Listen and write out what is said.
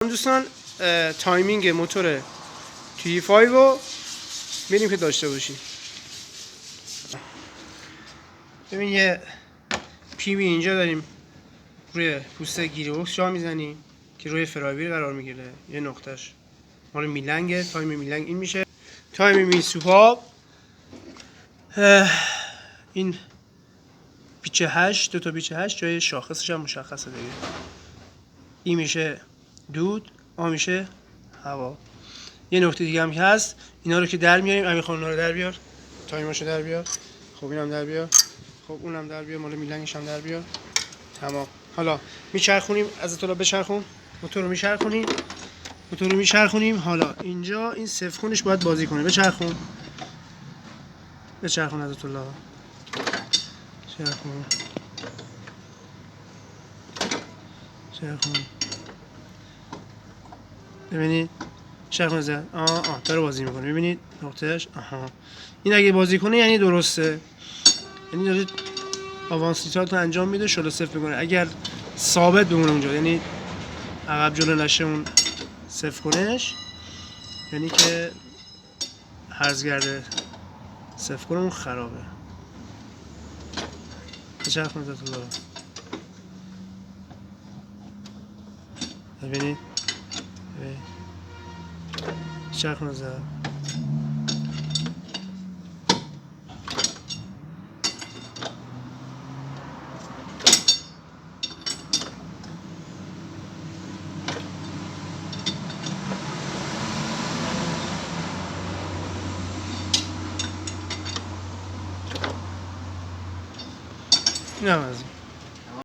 دوستان تایمینگ موتور T5 رو بریم که داشته باشیم. ببین یه پیمی اینجا داریم روی پوسته گیربکس جا میزنیم که روی فراویر قرار میگیره. یه نقطهش مال میلنگه، تایم میلنگ این میشه. تایم می سوپاپ این پیچ 8، دو تا پیچ 8 جای شاخصش هم مشخصه دیگه. این میشه دود، آ میشه هوا. یه نکته دیگه هم که هست، اینا رو که در میاریم، امیر خان رو در بیار، تایماشو در بیار، خب اینم در بیار، خب اونم در بیار، مال میلنگش هم در بیار. تمام. حالا میچرخونیم، از اطلاع بچرخون، موتور رو میچرخونیم. حالا اینجا این صفر خونش باید بازی کنه. بچرخون از اطلاع، چرخون. ببینید چرخون زد، داره بازی میکنه. ببینید نقطهش، این اگه بازی کنه یعنی درسته، یعنی داره آوانسیتات رو انجام میده، شلو صفر میکنه. اگر ثابت بمونه اونجا، یعنی عقب جلو نشه اون صفر کنش، یعنی که هرزگرده صفر کنه اون خرابه. چرخون زد تو ببینید، چرخون زد. نه از